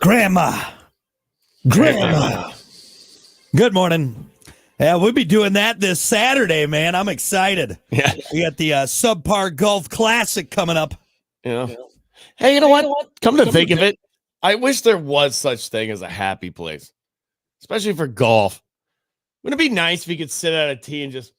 Grandma. Good morning. Yeah, we'll be doing that this Saturday, man. I'm excited. Yeah. We got the Subpar Golf Classic coming up. Yeah. Hey, you know what? Come to think of it, I wish there was such thing as a happy place, especially for golf. Wouldn't it be nice if you could sit at a tee and just,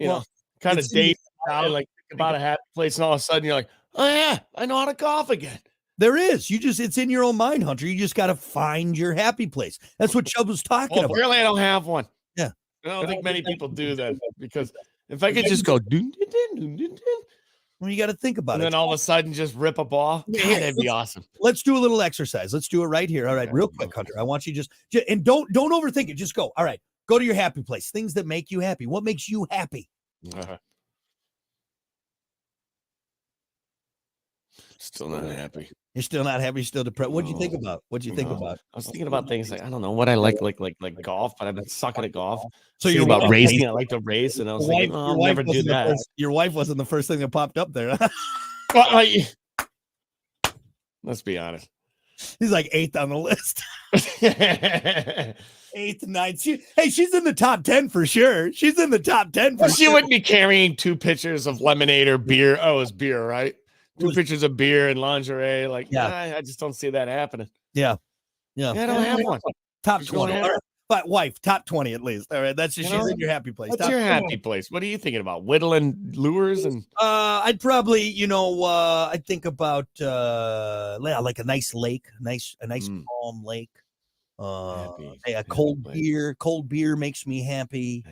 kind of date out and like think about a happy place, and all of a sudden you're like, oh yeah, I know how to golf again. There is. It's in your own mind, Hunter. You just got to find your happy place. That's what Chubb was talking about. Really, I don't have one. Yeah. I don't think many people do that, because if I could just go, Well, you got to think about and it. then all of a sudden just rip a ball, that'd be awesome. Let's do a little exercise. Let's do it right here. All right, real quick, Hunter. I want you just and don't overthink it. Just go. All right, go to your happy place. Things that make you happy. What makes you happy? Still not happy. You're still not happy. You're still depressed. What'd you think about? I was thinking about things like, I don't know what I like golf, but I've been sucking at golf. So you're about racing. I like to race, and I was thinking, I'll never do that. Your wife wasn't the first thing that popped up there. Let's be honest. He's like 8th on the list. 8th, 9th. She's in the top 10 for sure. She's in the top 10 for She wouldn't be carrying 2 pitchers of lemonade or beer. Oh, it's beer, right? 2 pitchers of beer and lingerie. I just don't see that happening. Yeah. I don't have one. Top 20. All right. But wife, top 20 at least. All right. That's just, she's in your happy place. What's your happy place? What are you thinking about? Whittling lures? And I'd probably, I'd think about like a nice lake, a nice calm lake. A cold beer. Cold beer makes me happy.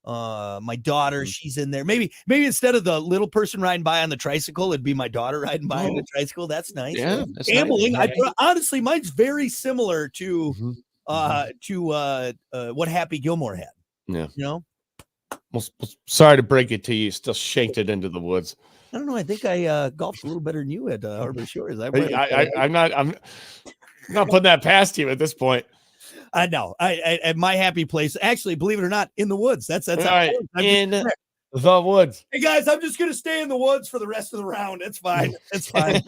My daughter, she's in there. Maybe instead of the little person riding by on the tricycle, it'd be my daughter riding by on the tricycle. That's nice. Yeah, gambling. Nice. Honestly, mine's very similar to what Happy Gilmore had. Yeah. Well, sorry to break it to you, still shanked it into the woods. I don't know. I think I golfed a little better than you at Harbor Shores. I'm not putting that past you at this point. I know. I at my happy place, actually, believe it or not, in the woods. That's all right. In the woods. Hey guys, I'm just gonna stay in the woods for the rest of the round. It's fine. It's fine.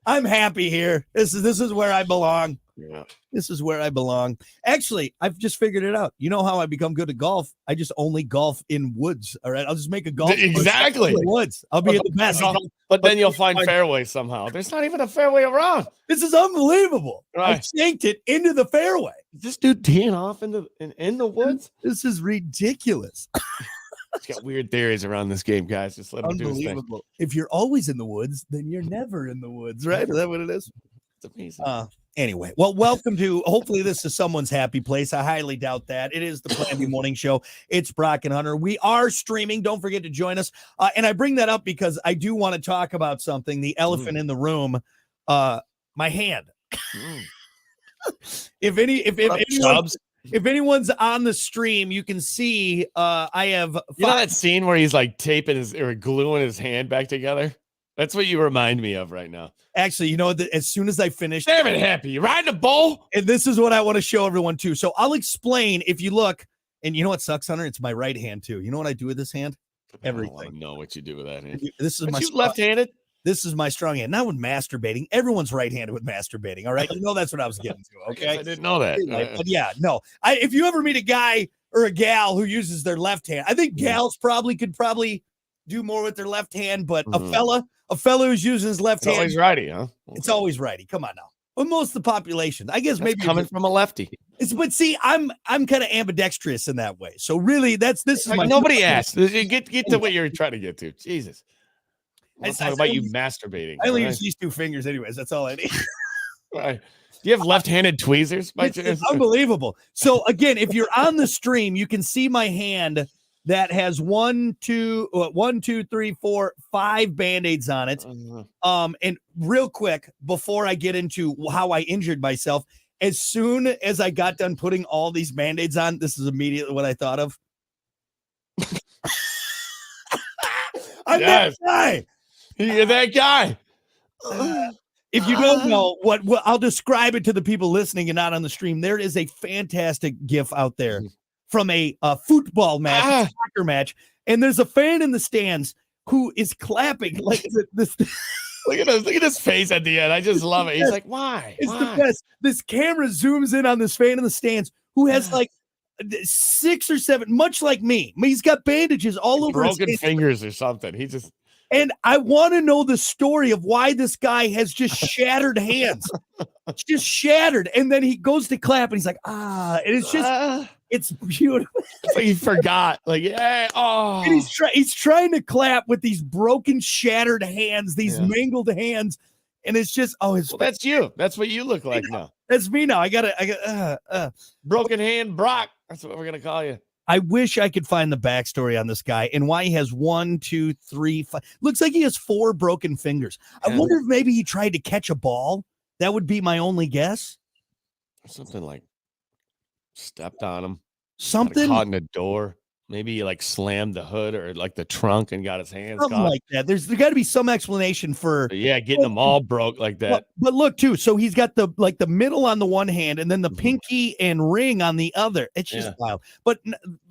I'm happy here. This is where I belong. Yeah. This is where I belong. Actually, I've just figured it out. You know how I become good at golf? I just only golf in woods. All right. I'll just make a golf exactly in the woods. I'll be at the best. But then you'll find fairway somehow. There's not even a fairway around. This is unbelievable. Right. I shanked it into the fairway. Is this dude teeing off in the woods? This is ridiculous. He's got weird theories around this game, guys. Just let him do his thing. If you're always in the woods, then you're never in the woods, right? Is that what it is? It's amazing. Anyway, well, welcome to, hopefully this is someone's happy place. I highly doubt that. It is the Plan B Morning Show. It's Brock and Hunter. We are streaming. Don't forget to join us. And I bring that up because I do want to talk about something, the elephant in the room, my hand. If anyone's on the stream, you can see I have. You know that scene where he's like taping or gluing his hand back together? That's what you remind me of right now. Actually, as soon as I finish, damn it, Happy, you riding a bull? And this is what I want to show everyone too. So I'll explain. If you look, and you know what sucks, Hunter? It's my right hand too. You know what I do with this hand? Everything. I don't know what you do with that hand. This is my left-handed. This is my strong hand. Not with masturbating. Everyone's right-handed with masturbating. All right, that's what I was getting to. Okay, I didn't know that. But yeah, no. If you ever meet a guy or a gal who uses their left hand, I think gals could do more with their left hand, but a fella who's using his left hand, always righty, huh? It's always righty. Come on now. Well, most of the population, I guess, maybe coming from a lefty. But see, I'm kind of ambidextrous in that way. So really, this is my nobody asked. Get to what you're trying to get to. Jesus. I'm talking about you masturbating. I only use these 2 fingers, anyways. That's all I need. Right. Do you have left-handed tweezers? It's unbelievable. So again, if you're on the stream, you can see my hand that has 1, 2, 3, 4, 5 Band-Aids on it. And real quick, before I get into how I injured myself, as soon as I got done putting all these Band-Aids on, this is immediately what I thought of. I'm that guy. You're that guy. If you don't know what I'll describe it to the people listening and not on the stream. There is a fantastic GIF out there from a football match, soccer match, and there's a fan in the stands who is clapping like this. Look at his face at the end. I just love it. He's like, why? It's Why? the best. This camera zooms in on this fan in the stands who has like 6 or 7, much like me. He's got bandages all over broken his fingers or something. He just. And I want to know the story of why this guy has just shattered hands. Just shattered. And then he goes to clap and he's like, and it's just, it's beautiful. It's like he forgot. Like, yeah. Oh. And he's trying to clap with these broken, shattered hands, these mangled hands. And it's just, well, that's you. That's what you look like now. That's me now. I got broken hand Brock. That's what we're going to call you. I wish I could find the backstory on this guy and why he has 1, 2, 3, 5. Looks like he has 4 broken fingers. I wonder if maybe he tried to catch a ball. That would be my only guess. Something like stepped on him. Something caught in the door. Maybe he like slammed the hood or like the trunk and got his hands something caught. like that. There's got to be some explanation for getting them all broke like that. But look too. So he's got the middle on the one hand and then the pinky and ring on the other. It's just wild. But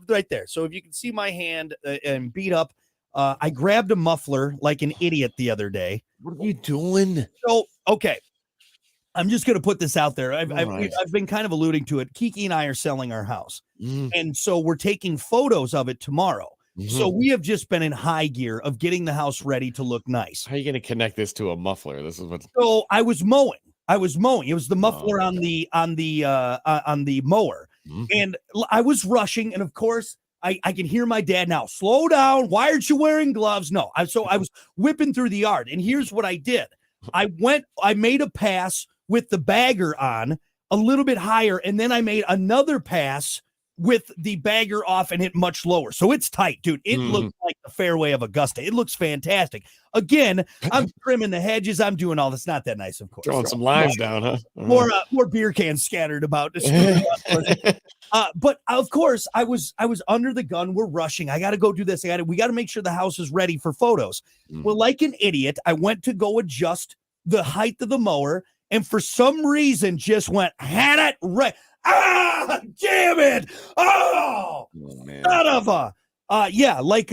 right there. So if you can see my hand and beat up, I grabbed a muffler like an idiot the other day. What are you doing? So okay. I'm just going to put this out there. I've been kind of alluding to it. Kiki and I are selling our house. And so we're taking photos of it tomorrow. So we have just been in high gear of getting the house ready to look nice. How are you going to connect this to a muffler? This is what. So I was mowing. It was the muffler on the mower. And I was rushing. And of course, I can hear my dad now. Slow down. Why aren't you wearing gloves? No. I was whipping through the yard. And here's what I did. I made a pass with the bagger on a little bit higher, and then I made another pass with the bagger off and hit much lower. So it's tight, dude. It looks like the fairway of Augusta. It looks fantastic. Again, I'm trimming the hedges. I'm doing all this. Not that nice, of course. Throwing some lines down, huh? More beer cans scattered about. But of course, I was under the gun. We're rushing. I got to go do this. We got to make sure the house is ready for photos. Well, like an idiot, I went to go adjust the height of the mower, and for some reason just had it right. Damn it. Oh man. Son of a like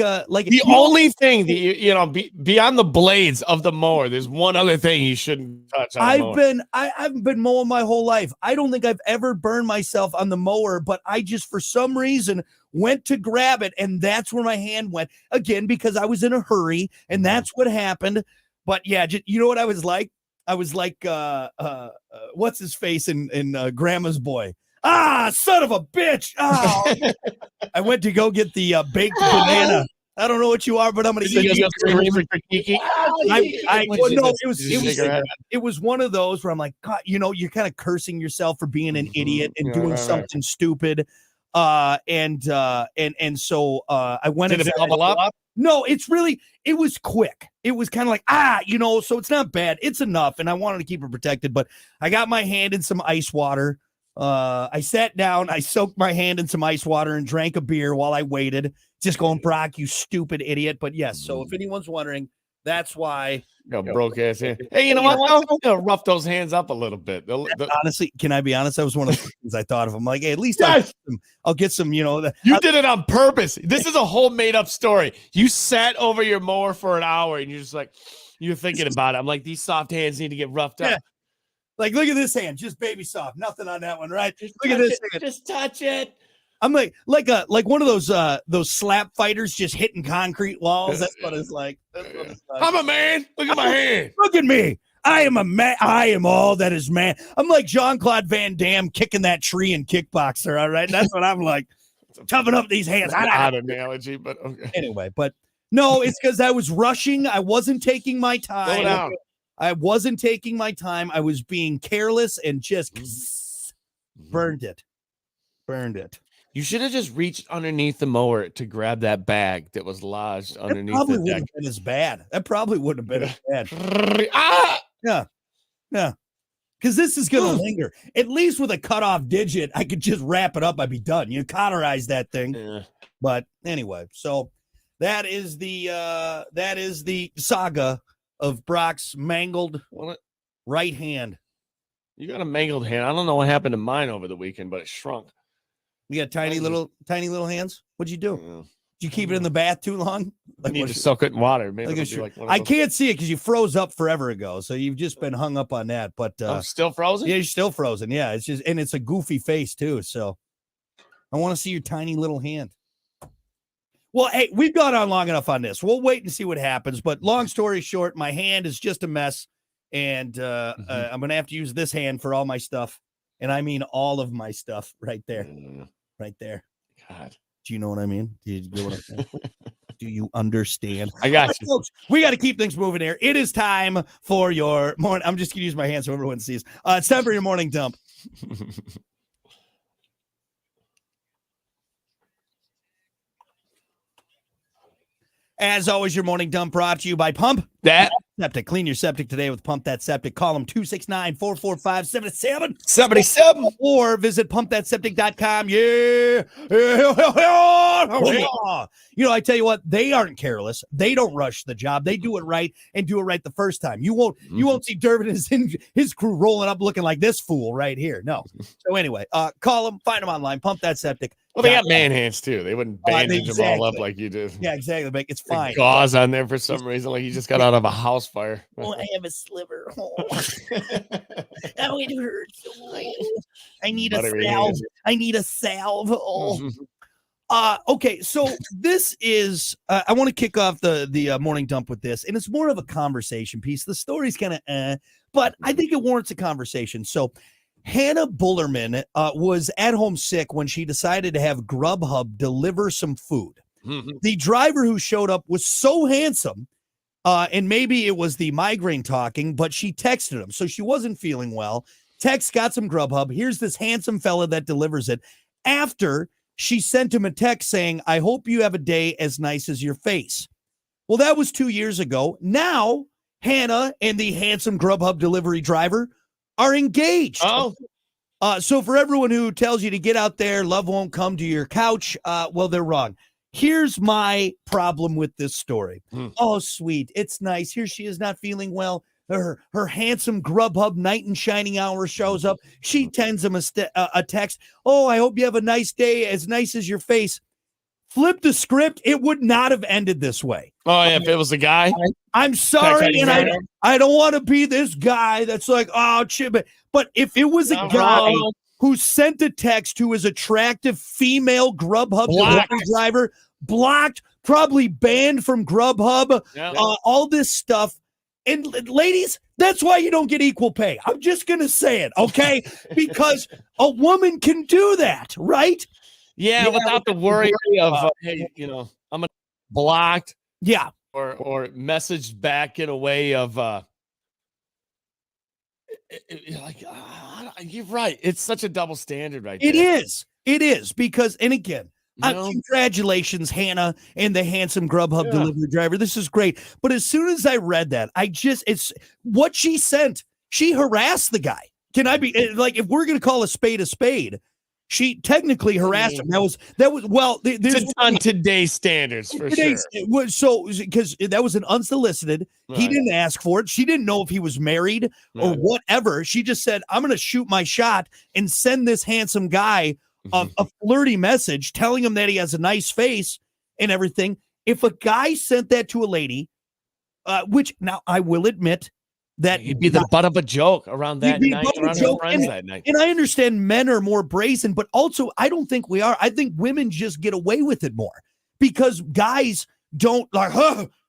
the only thing that you know beyond the blades of the mower, there's one other thing you shouldn't touch on. I've been mowing my whole life. I don't think I've ever burned myself on the mower, but I just for some reason went to grab it, and that's where my hand went again because I was in a hurry, and that's what happened. But yeah, you know what I was like? I was like, what's his face in Grandma's Boy? Son of a bitch! Oh. I went to go get the baked banana. I don't know what you are, but I'm gonna eat it. It was one of those where I'm like, God, you know, you're kind of cursing yourself for being an idiot and doing something stupid. And so I went. Did it bubble up? No, it was quick. It was kind of like, so it's not bad. It's enough. And I wanted to keep it protected, but I got my hand in some ice water. I sat down, I soaked my hand in some ice water and drank a beer while I waited. Just going, Brock, you stupid idiot. But yes, so if anyone's wondering, that's why. Broke ass hand. Hey, you know what? I'll rough those hands up a little bit. Honestly, can I be honest? That was one of the things I thought of. I'm like, hey, at least I'll get some, you did it on purpose. This is a whole made up story. You sat over your mower for an hour and you're just like, you're thinking about it. I'm like, these soft hands need to get roughed up. Like, look at this hand, just baby soft. Nothing on that one, right? Look at this hand. Just touch it. I'm like one of those slap fighters just hitting concrete walls. That's what it's like. I'm a man. Look at my hand. Look at me. I am a man. I am all that is man. I'm like Jean-Claude Van Damme kicking that tree in Kickboxer. All right, that's what I'm like. Toughing up these hands. Odd analogy, but okay. Anyway, but no, it's because I was rushing. I wasn't taking my time. Slow down. I wasn't taking my time. I was being careless and just burned it. You should have just reached underneath the mower to grab that bag that was lodged underneath the deck. That probably wouldn't have been as bad. That probably wouldn't have been as bad. Yeah. Because this is going to linger. At least with a cut off digit, I could just wrap it up. I'd be done. You cauterize that thing. Yeah. But anyway, so that is the saga of Brock's mangled right hand. You got a mangled hand. I don't know what happened to mine over the weekend, but it shrunk. You got tiny little hands. What'd you do? Did you keep it in the bath too long? I need to soak it in water. Maybe I can't see it because you froze up forever ago. So you've just been hung up on that. But still frozen? Yeah, you're still frozen. Yeah, it's just, and it's a goofy face too. So I want to see your tiny little hand. Well, hey, we've gone on long enough on this. We'll wait and see what happens. But long story short, my hand is just a mess. And I'm going to have to use this hand for all my stuff. And I mean all of my stuff right there. Right there. God. Do you know what I mean? Do you get what I'm saying? Do you understand? I got you. Folks, we got to keep things moving here. It is time for your morning. I'm just going to use my hand so everyone sees. It's time for your morning dump. As always, your morning dump brought to you by Pump That Septic. Clean your septic today with Pump That Septic. Call them 269-445-7777 or visit pumpthatseptic.com. Yeah. You know, I tell you what, they aren't careless. They don't rush the job. They do it right and do it right the first time. You won't see Durbin and his crew rolling up looking like this fool right here. No. So anyway, call them, find them online, Pump That Septic. Well, they got man hands too. They wouldn't bandage them all up like you do. Yeah, exactly. It's fine. Gauze on there for some reason, like you just got out of a house fire. Oh, I have a sliver. Oh, it hurts. Oh, I need a salve. I need a salve. Oh. Okay, so this is I want to kick off the morning dump with this, and it's more of a conversation piece. The story's kind of but I think it warrants a conversation. So Hannah Bullerman was at home sick when she decided to have Grubhub deliver some food. The driver who showed up was so handsome, and maybe it was the migraine talking, but she texted him. So she wasn't feeling well. Text, got some Grubhub. Here's this handsome fella that delivers it. After she sent him a text saying, I hope you have a day as nice as your face. Well, that was 2 years ago. Now, Hannah and the handsome Grubhub delivery driver are engaged. Oh. So for everyone who tells you to get out there, love won't come to your couch, well, they're wrong. Here's my problem with this story. Oh, sweet. It's nice. Here she is not feeling well. Her handsome Grubhub knight in shining hour shows up. She sends him a text. Oh, I hope you have a nice day, as nice as your face. Flip the script. It would not have ended this way. Oh, yeah, if it was a guy. I'm sorry, and I don't want to be this guy that's like, oh, chip. But if it was a guy who sent a text to his attractive female Grubhub delivery driver, blocked, probably banned from Grubhub, all this stuff. And ladies, that's why you don't get equal pay. I'm just going to say it, okay? Because a woman can do that, right? Yeah, without the worry of, hey, you know, I'm going to blocked. Yeah. Or messaged back in a way of, you're right. It's such a double standard right there. It is because, and again, congratulations, Hannah and the handsome Grubhub delivery driver. This is great. But as soon as I read that, it's what she sent. She harassed the guy. Can I be like, if we're going to call a spade, she technically harassed him. That was well, there's on today's standards for sure. So because that was an unsolicited, he didn't ask for it. She didn't know if he was married or whatever. She just said, I'm going to shoot my shot and send this handsome guy a flirty message telling him that he has a nice face and everything. If a guy sent that to a lady, which now I will admit that he'd be the butt of a joke around that night, around her friends that night. And I understand men are more brazen, but also I don't think we are. I think women just get away with it more because guys don't like,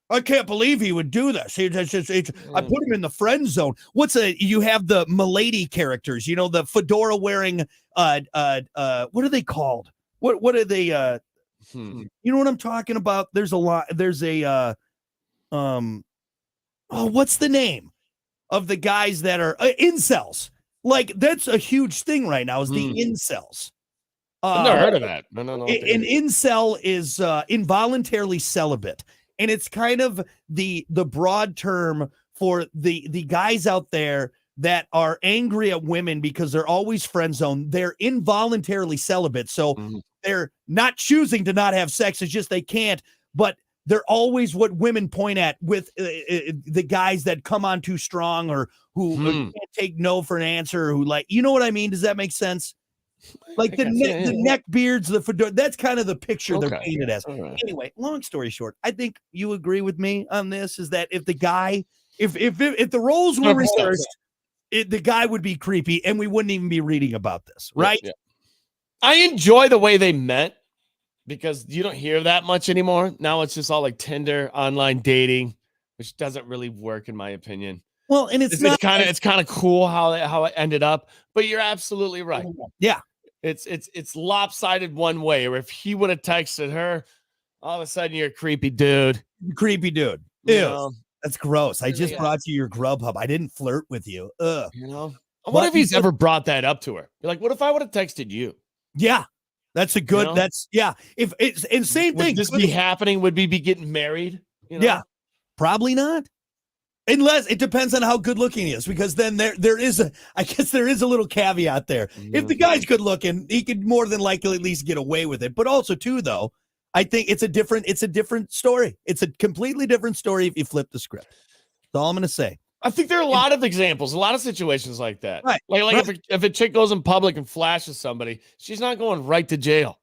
I can't believe he would do this. I put him in the friend zone. You have the milady characters, you know, the fedora wearing, what are they called? What are they? You know what I'm talking about? There's a lot. There's a, what's the name of the guys that are incels? Like that's a huge thing right now is the incels. I've never heard of that. No. An incel is involuntarily celibate. And it's kind of the broad term for the guys out there that are angry at women because they're always friend zoned. They're involuntarily celibate. So they're not choosing to not have sex. It's just they can't. But they're always what women point at with the guys that come on too strong or who can't take no for an answer or who like, you know what I mean? Does that make sense? Like the neck beards, the fedora. That's kind of the picture they're painted as. Right. Anyway, long story short, I think you agree with me on this. Is that if the guy, if the roles were reversed, the guy would be creepy, and we wouldn't even be reading about this, right? Yeah. I enjoy the way they met because you don't hear that much anymore. Now it's just all like Tinder, online dating, which doesn't really work in my opinion. Well, and it's kind of cool how it ended up, but you're absolutely right. Yeah. It's lopsided one way, or if he would have texted her, all of a sudden you're a creepy dude. Creepy dude. Ew. That's gross. I just brought you your Grubhub. I didn't flirt with you. Ugh. I wonder if he's ever brought that up to her. You're like, what if I would have texted you? Yeah. That's a good, if it's insane thing. Would this be happening? Would we be getting married? Yeah. Probably not. Unless it depends on how good looking he is, because then there is a little caveat there. Mm-hmm. If the guy's good looking, he could more than likely at least get away with it. But also too, though, I think it's a different story. It's a completely different story if you flip the script. That's all I'm gonna say. I think there are a lot of examples, a lot of situations like that. Right. Like if a chick goes in public and flashes somebody, she's not going right to jail.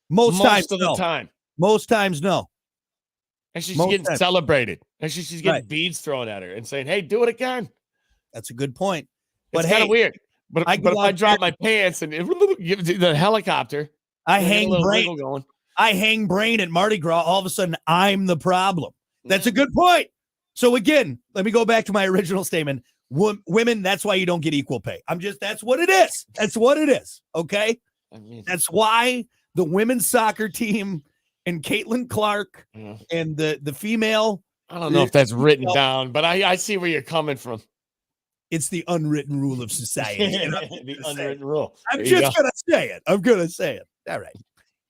Most times, of the time. Most times, no. And she's getting celebrated. And she's getting beads thrown at her and saying, hey, do it again. That's a good point. But it's kind of weird. But if I drop my pants and the helicopter, I hang brain at Mardi Gras, all of a sudden I'm the problem. That's a good point. So again, let me go back to my original statement. Women, that's why you don't get equal pay. That's what it is. That's what it is. Okay. That's why the women's soccer team and Caitlin Clark and the female. I don't know if that's written down, but I see where you're coming from. It's the unwritten rule of society. The unwritten rule. I'm just going to say it. All right.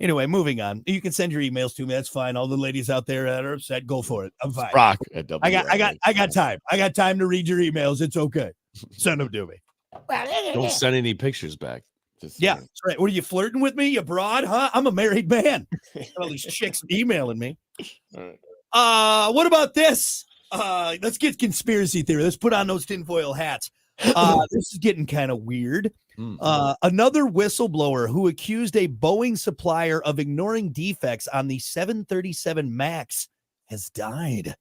Anyway, moving on. You can send your emails to me. That's fine. All the ladies out there that are upset, go for it. I'm fine. Rock. I got time. I got time to read your emails. It's okay. Send them to me. Don't send any pictures back. That's right. What are you flirting with me? You broad, huh? I'm a married man. All these chicks emailing me. All right. What about this? Let's get conspiracy theory. Let's put on those tinfoil hats. This is getting kind of weird. Another whistleblower who accused a Boeing supplier of ignoring defects on the 737 MAX has died.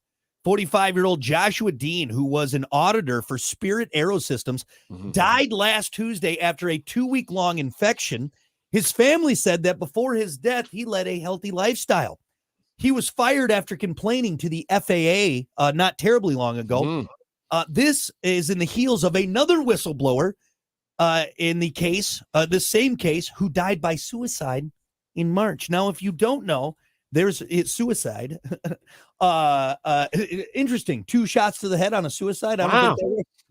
45-year-old Joshua Dean, who was an auditor for Spirit Aerosystems, died last Tuesday after a 2-week-long infection. His family said that before his death, he led a healthy lifestyle. He was fired after complaining to the FAA not terribly long ago. This is in the heels of another whistleblower in the same case, who died by suicide in March. Now, if you don't know, it's suicide. Interesting. 2 shots to the head on a suicide. I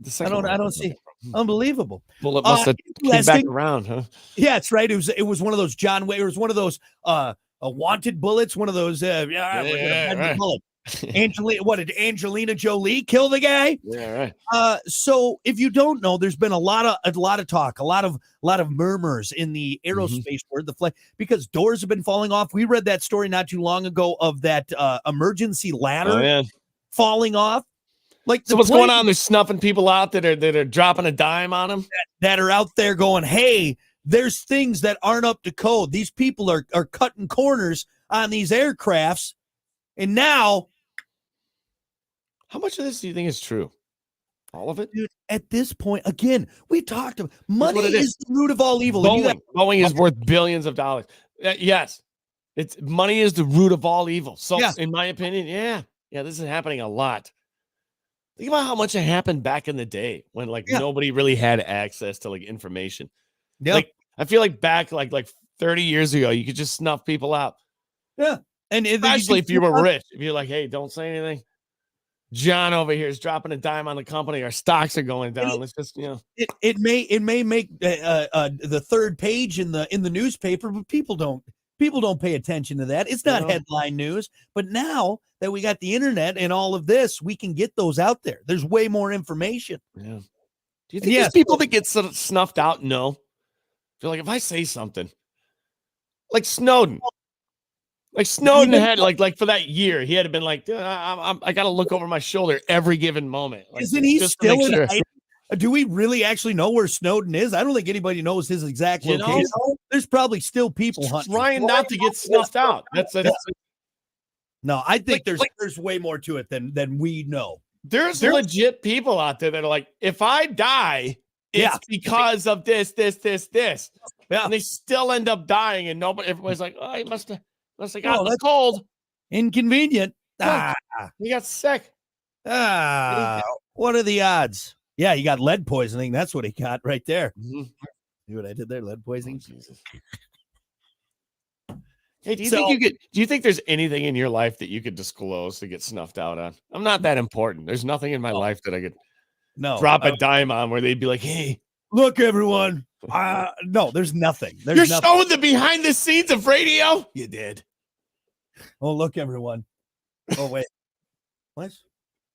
don't see. Unbelievable. Well, it must have came back around, huh? Yeah, that's right. It was one of those John Wayne. It was one of those wanted bullets. One of those. Right. Did Angelina Jolie kill the guy? Yeah, right. So if you don't know, there's been a lot of talk, a lot of murmurs in the aerospace world, because doors have been falling off. We read that story not too long ago of that emergency ladder falling off. So what's going on? They're snuffing people out that are dropping a dime on them, that are out there going, hey, there's things that aren't up to code. These people are cutting corners on these aircrafts, and now. How much of this do you think is true? All of it? Dude, at this point, again, we talked about money is the root of all evil. Boeing is worth billions of dollars. Yes. Money is the root of all evil. So in my opinion, this is happening a lot. Think about how much it happened back in the day when nobody really had access to information. Yeah. Like I feel like back like 30 years ago, you could just snuff people out. Yeah. And especially if you were rich, if you're like, hey, don't say anything. John over here is dropping a dime on the company. Our stocks are going down. Let's just, It may make the third page in the newspaper, but people don't pay attention to that. It's not headline news. But now that we got the internet and all of this, we can get those out there. There's way more information. Yeah. Do you think there's people that get sort of snuffed out? No. I feel like if I say something, like Snowden. Like Snowden had like for that year, he had been like, I got to look over my shoulder every given moment. Isn't he still in hiding? Do we really actually know where Snowden is? I don't think anybody knows his exact location. There's probably still people hunting. Trying not to get snuffed out. No, I think there's way more to it than we know. There's legit people out there that are like, if I die, it's because of this. Yeah. And they still end up dying, and everybody's like, oh, he must have got the cold. Inconvenient. He got sick. What are the odds? Yeah, he got lead poisoning. That's what he got right there. Mm-hmm. See what I did there? Lead poisoning. Oh, Jesus. Hey, do you think there's anything in your life that you could disclose to get snuffed out on? I'm not that important. There's nothing in my life that I could drop a dime on where they'd be like, hey, look, everyone. No, there's nothing. You're showing the behind the scenes of radio? You did. Oh, look, everyone. Oh, wait. What?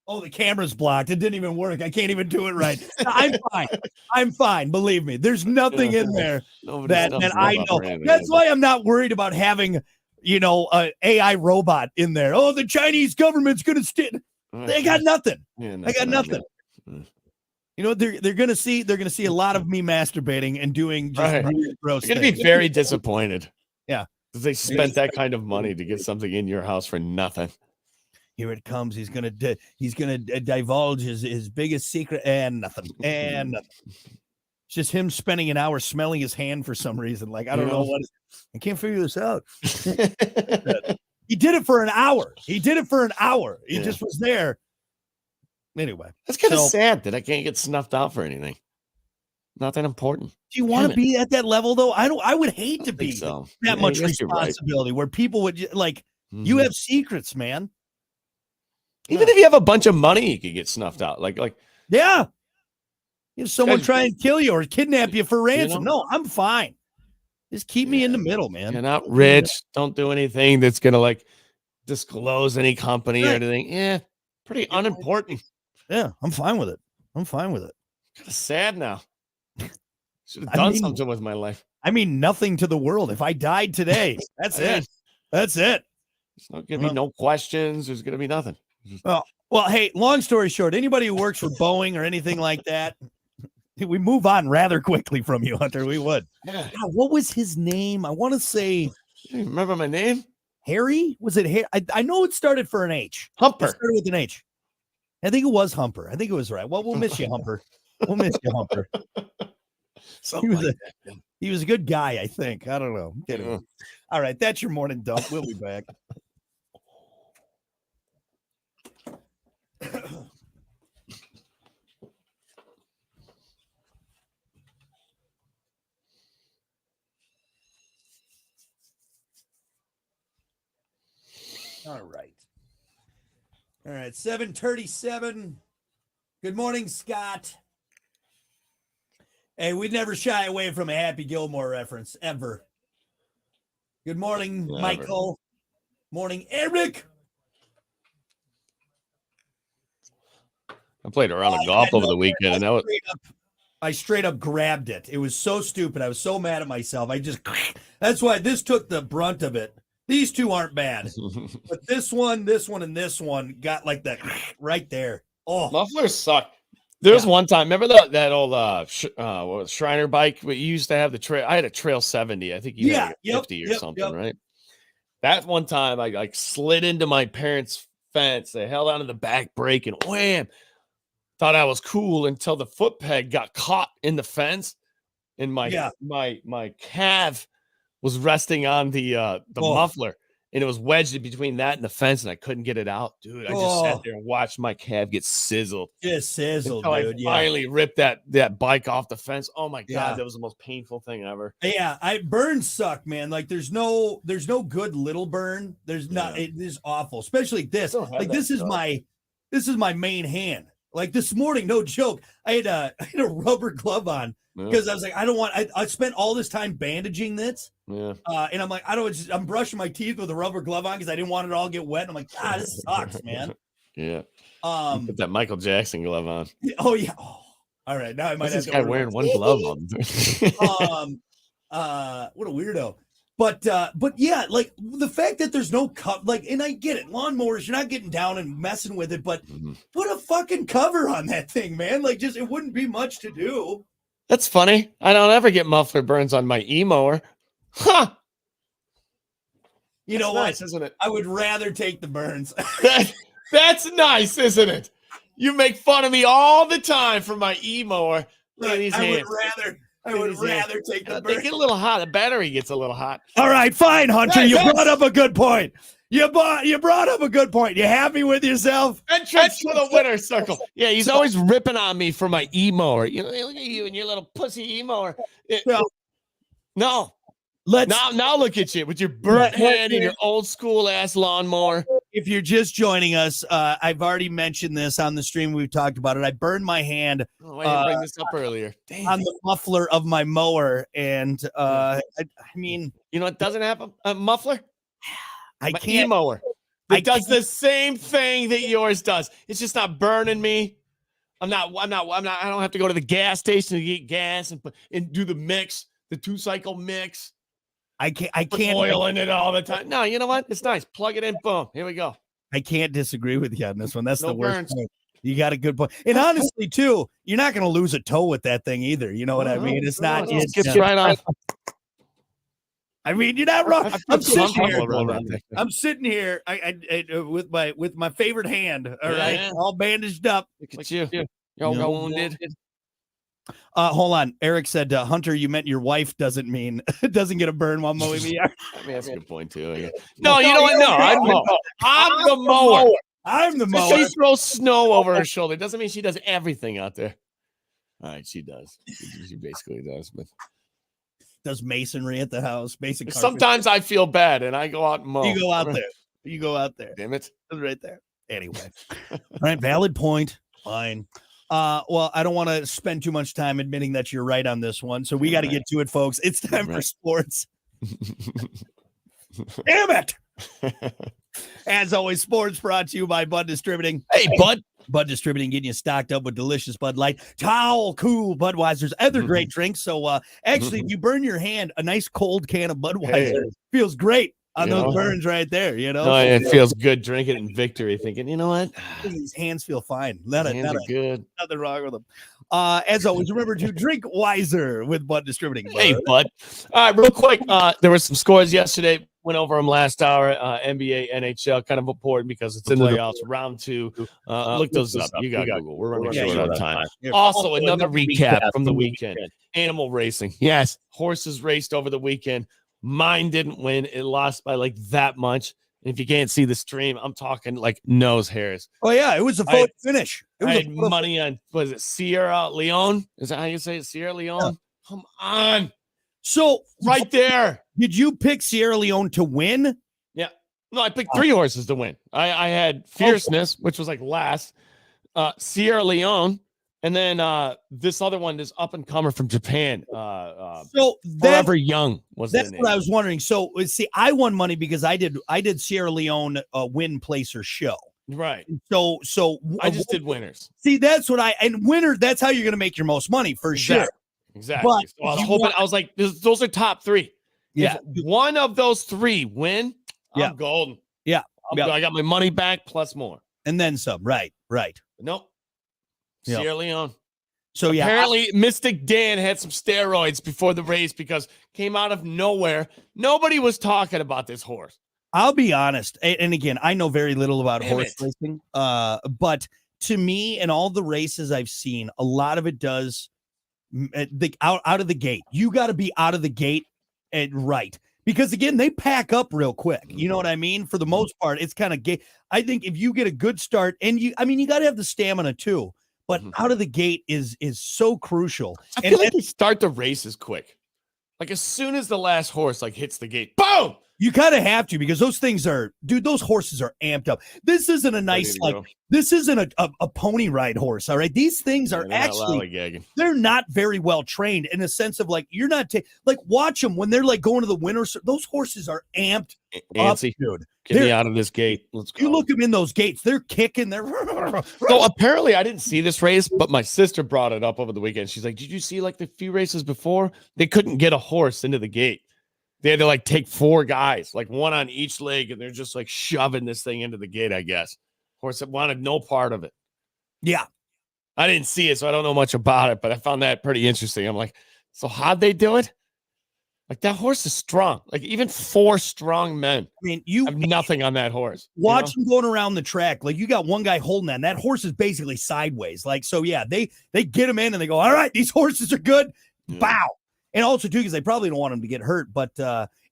Oh, the camera's blocked. It didn't even work. I can't even do it right. I'm fine. I'm fine. Believe me. There's nothing in there that I know. That's why I'm not worried about having, an AI robot in there. Oh, the Chinese government's going to steal. They got nothing. They got nothing. They're going to see a lot of me masturbating and doing just really gross things. You're going to be very disappointed. Yeah. They spent that kind of money to get something in your house for nothing. Here it comes. He's gonna divulge his biggest secret and nothing. It's just him spending an hour smelling his hand for some reason. Like, I don't know what. I can't figure this out. He did it for an hour. He just was there. Anyway, that's kind of sad that I can't get snuffed out for anything. Not that important. Do you want to be at that level though? I would hate to be that much responsibility where people would you have secrets, man. Even if you have a bunch of money, you could get snuffed out. Yeah. If someone try and kill you or kidnap you for ransom. No, I'm fine. Just keep me in the middle, man. You're not rich. Don't do anything that's gonna disclose any company or anything. Yeah, pretty unimportant. Yeah, I'm fine with it. Kind of sad now. Should have done something with my life. I mean, nothing to the world. If I died today, that's it. That's it. There's not gonna be no questions. There's gonna be nothing. Well, hey, long story short, anybody who works for Boeing or anything like that, we move on rather quickly from you, Hunter. We would. Yeah. God, what was his name? I want to say. You remember my name? Harry? Was it Harry? I know it started for an H. Humper. It started with an H. I think it was Humper. I think it was right. Well, we'll miss you, Humper. We'll miss you, Humper. He was a good guy, I think. I don't know. Anyway. All right, that's your morning dump. We'll be back. All right. 7:37. Good morning, Scott. Hey, we'd never shy away from a Happy Gilmore reference ever. Good morning, Michael. Morning, Eric. I played a round of golf over the weekend, and I straight up grabbed it. It was so stupid. I was so mad at myself. That's why this took the brunt of it. These two aren't bad, but this one, and this one got like that right there. Oh, mufflers suck. There was one time. Remember that old Shriner bike? We used to have the trail. I had a Trail 70. I think you had a 50 or something, right? That one time, I slid into my parents' fence. They held onto the back brake and wham! Thought I was cool until the foot peg got caught in the fence, and my calf was resting on the muffler, and it was wedged in between that and the fence, and I couldn't get it out, dude. I just sat there and watched my calf get sizzled. Just sizzled, dude. I finally ripped that bike off the fence. Oh my god, that was the most painful thing ever. Yeah, burns suck, man. Like there's no good little burn. There's not. It is awful, especially this. Like this is my main hand. Like this morning, no joke. I had a rubber glove on because I was like, I spent all this time bandaging this. Yeah. And I'm like, I'm brushing my teeth with a rubber glove on because I didn't want it all to get wet. And I'm like, this sucks, man. Yeah. Put that Michael Jackson glove on. Oh yeah. Oh, all right. Now I might have this guy wearing one glove on. What a weirdo. But yeah, like the fact that there's no cut, like, and I get it, lawnmowers, you're not getting down and messing with it, but put a fucking cover on that thing, man. Like, just it wouldn't be much to do. That's funny. I don't ever get muffler burns on my e-mower. Huh. You know what? Nice, isn't it? I would rather take the burns. That's nice, isn't it? You make fun of me all the time for my e-mower. Look at these hands. I would rather take the burns. They get a little hot. The battery gets a little hot. All right, fine, Hunter. Hey, you brought up a good point. You brought up a good point. You happy with yourself? Entrance to the winner's circle. Yeah, he's always ripping on me for my e-mower. You know, look at you and your little pussy e-mower. No. Now look at you with your burnt head and your old school ass lawnmower. If you're just joining us, I've already mentioned this on the stream. We've talked about it. I burned my hand. Oh, I didn't bring this up earlier. On the muffler of my mower, and I mean, you know, it doesn't have a muffler. I can't. E-mower. It does the same thing that yours does. It's just not burning me. I don't have to go to the gas station to get gas and do the mix, the 2-cycle mix. I can't oil in it all the time. No, you know what? It's nice. Plug it in. Boom. Here we go. I can't disagree with you on this one. That's the worst point. You got a good point. And honestly, too, you're not going to lose a toe with that thing either. You know what I mean? It's not. It skips right off. I mean, you're not wrong. I'm sitting here. With my favorite hand. All right, all bandaged up. Look at you. You're all wounded. Hold on. Eric said, Hunter, you meant your wife doesn't get a burn while mowing the yard. I mean, that's a good point too. No, you know what? No, I'm the mower. I'm the mower. She throws snow over her shoulder. Doesn't mean she does everything out there. All right, she does. She basically does, but does masonry at the house. Sometimes I feel bad and I go out and mow. You go out there. Damn it. It's right there. Anyway. All right, valid point. Fine. Well, I don't want to spend too much time admitting that you're right on this one, so we got to get to it, folks. It's time for sports. Damn it! As always, sports brought to you by Bud Distributing. Hey, Bud. Bud Distributing, getting you stocked up with delicious Bud Light, Towel, Cool, Budweiser's, other great drinks. So, actually, if you burn your hand, a nice cold can of Budweiser feels great. On those burns right there, you know. No, it feels good drinking it in victory, thinking, you know what? These hands feel fine. Good. Nothing wrong with them. As always, remember to drink wiser with Bud Distributing. Hey, Bud. All right, real quick. There were some scores yesterday. Went over them last hour. NBA, NHL, kind of important because it's in the playoffs. Round 2. Look those up. You got Google. We're running short on time. Also, another recap from the weekend. Animal racing. Yes, horses raced over the weekend. Mine didn't win. It lost by like that much. And if you can't see the stream, I'm talking like nose hairs. Oh, yeah. It was a photo finish. I had money on, was it Sierra Leone? Is that how you say it? Sierra Leone? Yeah. Come on. So, right there. Did you pick Sierra Leone to win? Yeah. No, I picked 3 horses to win. I had Fierceness, which was like last. Sierra Leone. And then this other one, this up and comer from Japan. So Forever Young was that's what I was wondering. So see, I won money because I did Sierra Leone win, place, or show. Right. So I just did winners. See, that's what winner. That's how you're going to make your most money for sure. Exactly. But so I was hoping. I was like, those are top 3. Yeah. If one of those 3 win, I'm golden. Yeah. I got my money back plus more. And then some. Right. But nope. Sierra Leone. So apparently Mystic Dan had some steroids before the race because came out of nowhere. Nobody was talking about this horse. I'll be honest, and again, I know very little about horse racing. But to me, in all the races I've seen, a lot of it does out of the gate. You got to be out of the gate and right. Because again, they pack up real quick. You know what I mean? For the most part, it's kind of gate. I think if you get a good start, and you got to have the stamina too. But out of the gate is so crucial. I feel like they start the races quick. Like as soon as the last horse hits the gate, boom! You kind of have to because those things those horses are amped up. This isn't a nice this isn't a pony ride horse. All right, these things are actually they're not very well trained in a sense of like you're not watch them when they're like going to the winter. Those horses are amped up, dude. Get me out of this gate. Let's go. You look them in those gates; they're kicking. So apparently, I didn't see this race, but my sister brought it up over the weekend. She's like, "Did you see like the few races before? They couldn't get a horse into the gate." they had to like take 4 guys, like one on each leg, and they're just like shoving this thing into the gate, I guess. Horse wanted no part of it. Yeah. I didn't see it, so I don't know much about it, but I found that pretty interesting. I'm like, so how'd they do it? Like, that horse is strong. Like, even 4 strong men. I mean, you have nothing on that horse. Watch him going around the track. Like, you got one guy holding that, and that horse is basically sideways. Like, so yeah, they get him in and they go, all right, these horses are good. Yeah. Bow. And also too, because they probably don't want him to get hurt. But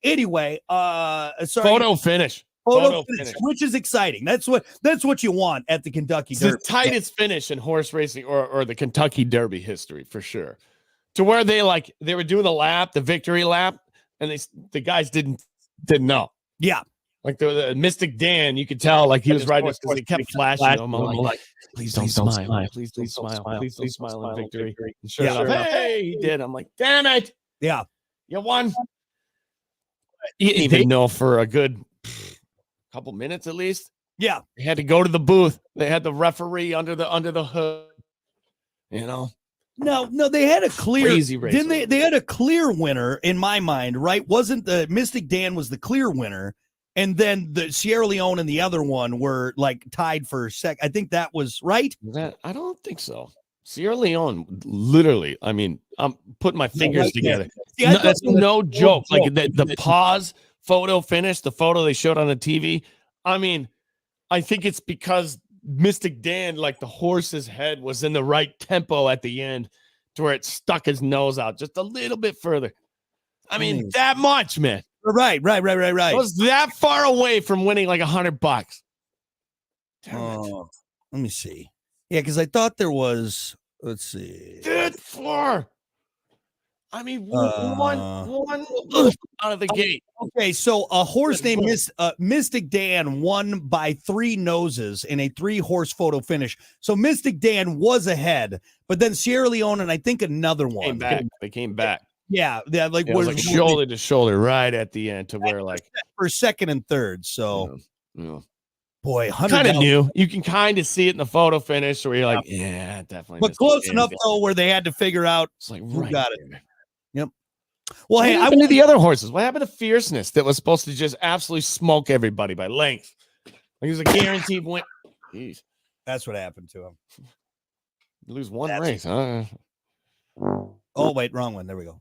anyway, sorry. Photo finish, which is exciting. That's what you want at the Kentucky Derby. It's the tightest finish in horse racing or the Kentucky Derby history for sure. To where they were doing the lap, the victory lap, and the guys didn't know. Yeah. Like the Mystic Dan, you could tell like he was riding because he kept flashing them. I'm like, please don't smile. Please smile. Please smile in victory. And sure enough, hey, he did. I'm like, damn it. Yeah. You won. You didn't even know for a good couple minutes at least. Yeah. They had to go to the booth. They had the referee under the hood. You know. No, they had a clear. Crazy race. Didn't they had a clear winner in my mind, right? Wasn't the Mystic Dan was the clear winner, and then the Sierra Leone and the other one were like tied for second. I think that was right. I don't think so. Sierra Leone, literally. I mean, I'm putting my fingers together. Yeah, that's no joke. Like the pause photo finish, the photo they showed on the TV. I mean, I think it's because Mystic Dan, like the horse's head was in the right tempo at the end to where it stuck his nose out just a little bit further. I mean, that much, man. Right. It was that far away from winning like $100. Oh, let me see. Yeah, because I thought there was. Let's see. That far. I mean, one out of the gate. Okay, so a horse named Mystic Dan won by 3 noses in a 3-horse photo finish. So Mystic Dan was ahead, but then Sierra Leone and I think another one. They came back. Yeah, like it was like shoulder to shoulder right at the end to where like for second and third. So, boy, kind of new. You can kind of see it in the photo finish where you're like, yeah, definitely. But close enough though, where they had to figure out it's like who got it. Yep. Well, hey, I went to the other horses. What happened to Fierceness that was supposed to just absolutely smoke everybody by length? Like he was a guaranteed win. Jeez. That's what happened to him. You lose one race, huh? Oh, wait, wrong one. There we go.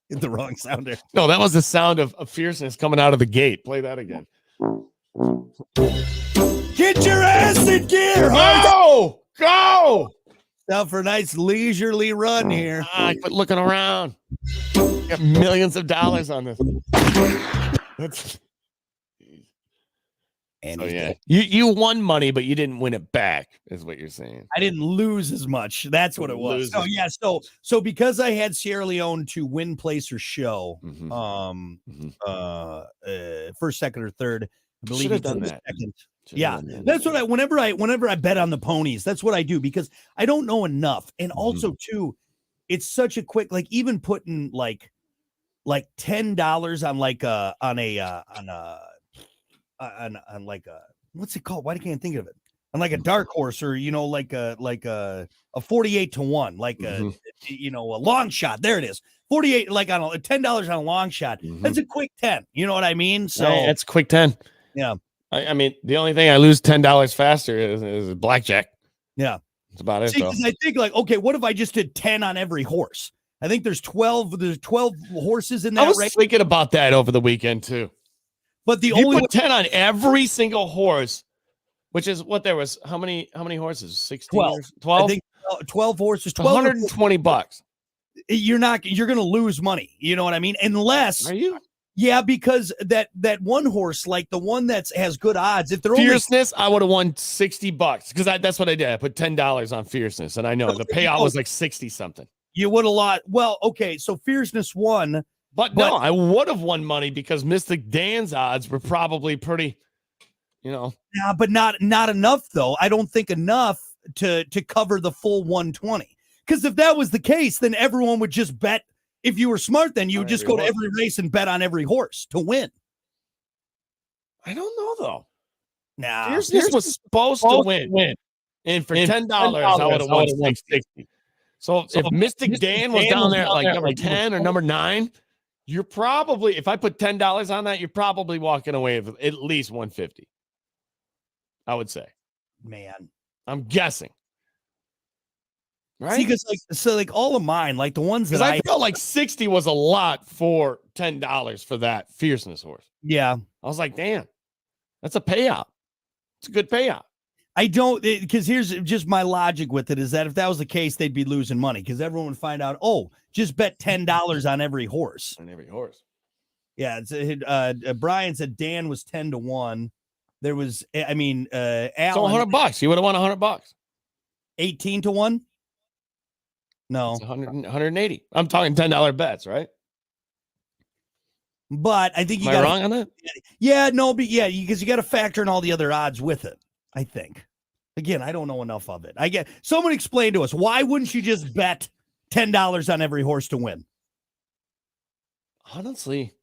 Hit the wrong sound there. No, that was the sound of Fierceness coming out of the gate. Play that again. Get your ass in gear. Go! Now for a nice leisurely run here. Quit looking around. Got millions of dollars on this. And you won money, but you didn't win it back, is what you're saying. I didn't lose as much. That's what it was. Oh yeah. So because I had Sierra Leone to win, place, or show, first, second, or third, I believe should have done that. Second. Yeah, that's what whenever I bet on the ponies, that's what I do because I don't know enough. And also too, it's such a quick, like even putting like $10 on like a what's it called? Why can't I think of it? On like a dark horse or like a 48 to 1, like a long shot. There it is. 48, like on $10 on a long shot. That's a quick 10. You know what I mean? So it's quick 10. Yeah. I mean, the only thing I lose $10 faster is blackjack. Yeah. That's about it. Because I think like, okay, what if I just did 10 on every horse? I think there's 12 horses in that. I was thinking about that over the weekend too. But you put 10 on every single horse, which is what there was. How many horses? 16? 12? I think 12 horses. $120. You're going to lose money. You know what I mean? Unless. Are you? Yeah, because that one horse, like the one that has good odds, if they're Fierceness, I would have won $60 because that's what I did. I put $10 on Fierceness, and I know the payout was like 60 something. You would have lost. Well, okay, so Fierceness won, but no, I would have won money because Mystic Dan's odds were probably pretty, Yeah, but not enough though. I don't think enough to cover the full 120. Because if that was the case, then everyone would just bet. If you were smart, then you would just go to every race and bet on every horse to win. I don't know, though. Nah. Fierceness was supposed to win. And for $10, I would have won 60. So if Mystic Dan was down there at like number 10 or number 9, you're probably, if I put $10 on that, you're probably walking away with at least 150. I would say. Man. I'm guessing. Right? See, because like all of mine, like the ones that I felt like 60 was a lot for $10 for that fierceness horse. Yeah. I was like, damn, that's a payout. It's a good payout. I don't, because here's just my logic with it is that if that was the case, they'd be losing money because everyone would find out, oh, just bet $10 on every horse. On every horse. Yeah. Brian said Dan was 10-1. There was, I mean, Alan. So $100. You would have won $100. 18-1? No. It's 180. I'm talking $10 bets, right? But I think Am I wrong on that? Yeah, no, but yeah, because you got to factor in all the other odds with it, I think. Again, I don't know enough of it. Someone explain to us, why wouldn't you just bet $10 on every horse to win? Honestly,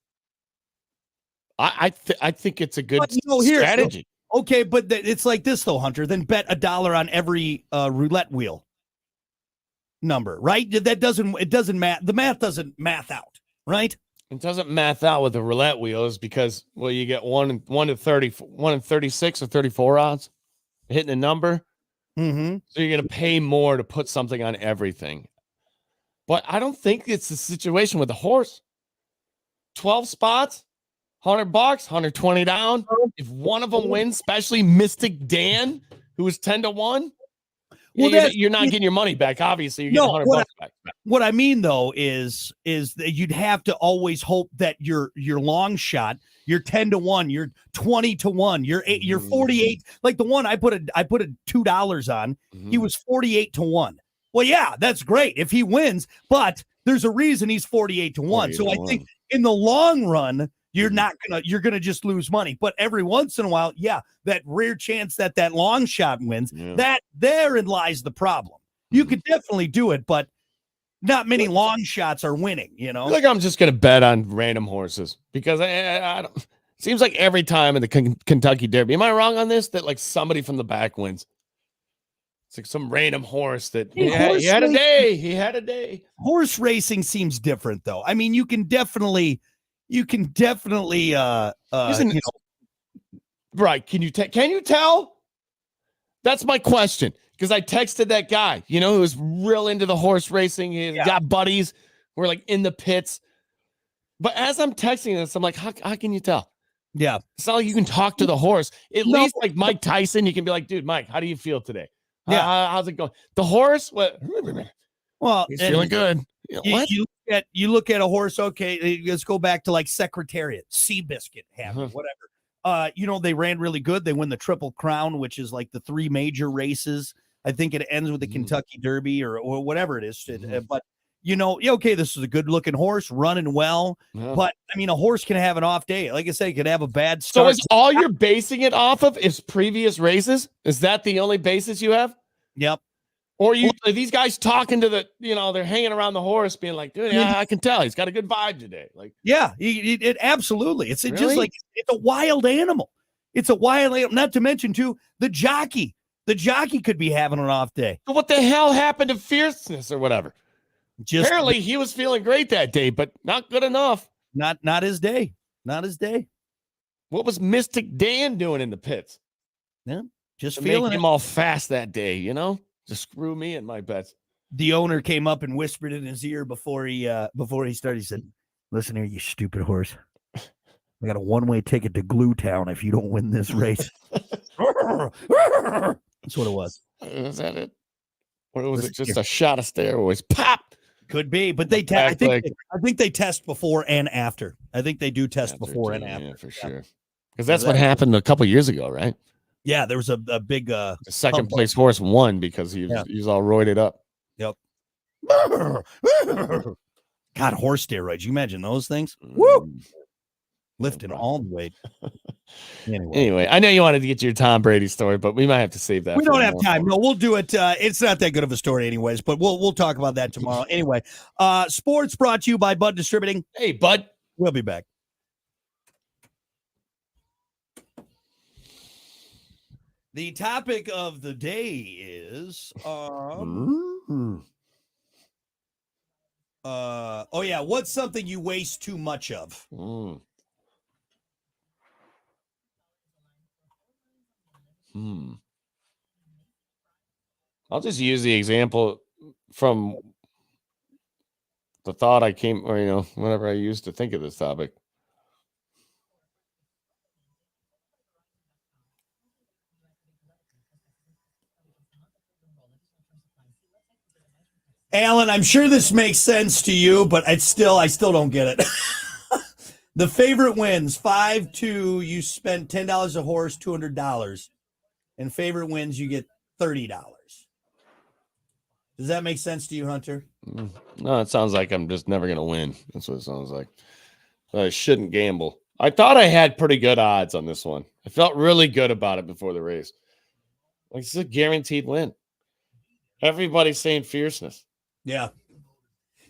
I think it's a good strategy. Okay, but it's like this though, Hunter. Then bet $1 on every roulette wheel number, right? It doesn't math. The math doesn't math out, right? It doesn't math out with the roulette wheels because you get 1 to 30, 1 in 36 or 34 odds hitting a number. Mm-hmm. So you're going to pay more to put something on everything. But I don't think it's the situation with the horse. 12 spots, $100, 120 down. If one of them wins, especially Mystic Dan, who was 10-1, well, you're not getting your money back. Obviously, you're getting $100 back. What I mean, though, is that you'd have to always hope that your long shot, you're 10-1, you're 20-1, you're 48. Like the one I put a $2 on, he was 48-1. Well, yeah, that's great if he wins, but there's a reason he's 48-1. So I think in the long run, you're gonna just lose money. But every once in a while, yeah, that rare chance that long shot wins, that therein lies the problem. You could definitely do it, but not many long shots are winning, you know. Like I'm just gonna bet on random horses because I don't. Seems like every time in the Kentucky Derby, am I wrong on this? That like somebody from the back wins. It's like some random horse that he had a day. He had a day. Horse racing seems different, though. I mean, you can definitely. Right. Can you tell? That's my question. Because I texted that guy, who was real into the horse racing. He got buddies who were like in the pits. But as I'm texting this, I'm like, how can you tell? Yeah. It's not like you can talk to the horse. At least like Mike Tyson, you can be like, dude, Mike, how do you feel today? Yeah. How's it going? The horse, what? Well, he's feeling good. What? You look at a horse. Okay, let's go back to like Secretariat, Seabiscuit, whatever. They ran really good. They win the Triple Crown, which is like the 3 major races. I think it ends with the Kentucky Derby or whatever it is. But this is a good looking horse running well. But I mean, a horse can have an off day. Like I say, it could have a bad start. So is all you're basing it off of is previous races? Is that the only basis you have? Yep. Or are these guys talking to they're hanging around the horse being like, dude, I can tell he's got a good vibe today. Like, yeah, it absolutely. It's really? Just like, it's a wild animal. It's a wild animal. Not to mention too, the jockey could be having an off day. So what the hell happened to fierceness or whatever? Apparently he was feeling great that day, but not good enough. Not his day. Not his day. What was Mystic Dan doing in the pits? Yeah, just feeling him all fast that day, Just screw me and my bets. The owner came up and whispered in his ear before he started. He said, "Listen here, you stupid horse. I got a one-way ticket to Glue Town if you don't win this race." That's what it was. Is that it? Or was it just a shot of steroids? Pop. Could be, but I think they test before and after. I think they do test before and after. Yeah, for sure. Because that's what happened a couple years ago, right? Yeah, there was a big second place horse won because he was all roided up. Yep. God, horse steroids. You imagine those things? Woo! Lifting all the weight. Anyway, I know you wanted to get your Tom Brady story, but we might have to save that. We don't have time. No, we'll do it. It's not that good of a story anyways, but we'll talk about that tomorrow. Anyway, sports brought to you by Bud Distributing. Hey, Bud. We'll be back. The topic of the day is Oh yeah, what's something you waste too much of? I'll just use the example from the thought I came, or whenever I used to think of this topic. Alan, I'm sure this makes sense to you, but I still don't get it. The favorite wins 5-2. You spend $10 a horse, $200, and favorite wins you get $30. Does that make sense to you, Hunter? No, it sounds like I'm just never gonna win. That's what it sounds like. I shouldn't gamble. I thought I had pretty good odds on this one. I felt really good about it before the race. Like, it's a guaranteed win. Everybody's saying fierceness. Yeah.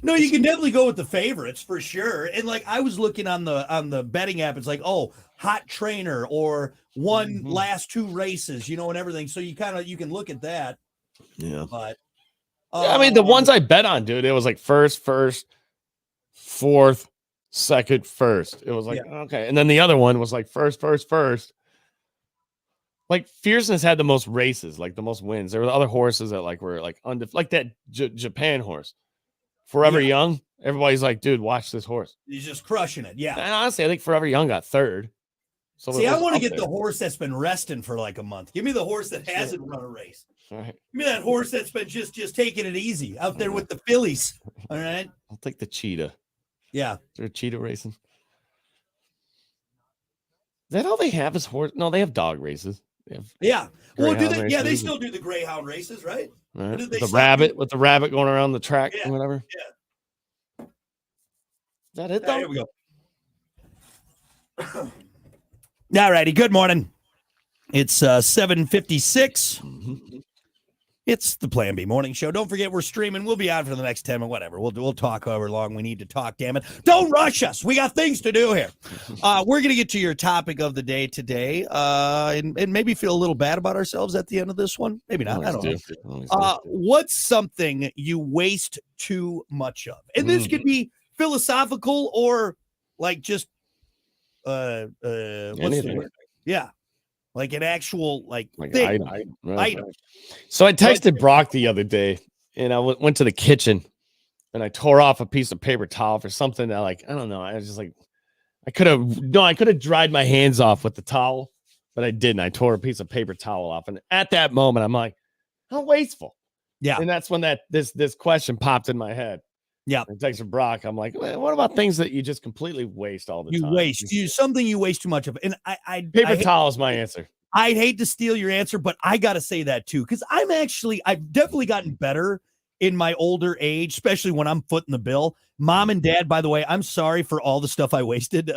No, you can definitely go with the favorites for sure. And like I was looking on the betting app, it's like, oh, hot trainer or won last 2 races, and everything. So you can look at that. Yeah. But I mean, the ones I bet on, dude, it was like first, fourth, second, first. It was like, okay. And then the other one was like first. Like fierceness had the most races, like the most wins. There were other horses that were like like that Japan horse, Forever Young. Everybody's like, dude, watch this horse. He's just crushing it. Yeah. And honestly, I think Forever Young got third. So see, I want to get the horse that's been resting for like a month. Give me the horse that hasn't run a race. All right. Give me that horse that's been just taking it easy out there with the fillies. All right. I'll take the cheetah. Yeah. Is there a cheetah racing? Is that all they have is horse? No, they have dog races. Yeah. Well, do they? Yeah, they still do the greyhound races, right? Right. The rabbit with the rabbit going around the track or whatever. Yeah. Is that it though? Here we go. All righty. Good morning. It's 7:56. It's the Plan B Morning Show. Don't forget, we're streaming. We'll be on for the next 10 minutes, whatever. We'll talk however long we need to talk, damn it. Don't rush us. We got things to do here. We're going to get to your topic of the day today and maybe feel a little bad about ourselves at the end of this one. Maybe not. I don't know. What's something you waste too much of? And this could be philosophical or like just what's the word? Yeah. Like an actual thing. Item. So I texted Brock the other day, and I went to the kitchen, and I tore off a piece of paper towel for something that, I don't know. I was just like, I could have dried my hands off with the towel, but I didn't. I tore a piece of paper towel off, and at that moment, I'm like, how wasteful. Yeah. And that's when this question popped in my head. Yeah. I texted Brock. I'm like, what about things that you just completely waste all the time? Something you waste too much of. And paper towel is my answer. I'd hate to steal your answer, but I got to say that too. Cause I've definitely gotten better in my older age, especially when I'm footing the bill. Mom and dad, by the way, I'm sorry for all the stuff I wasted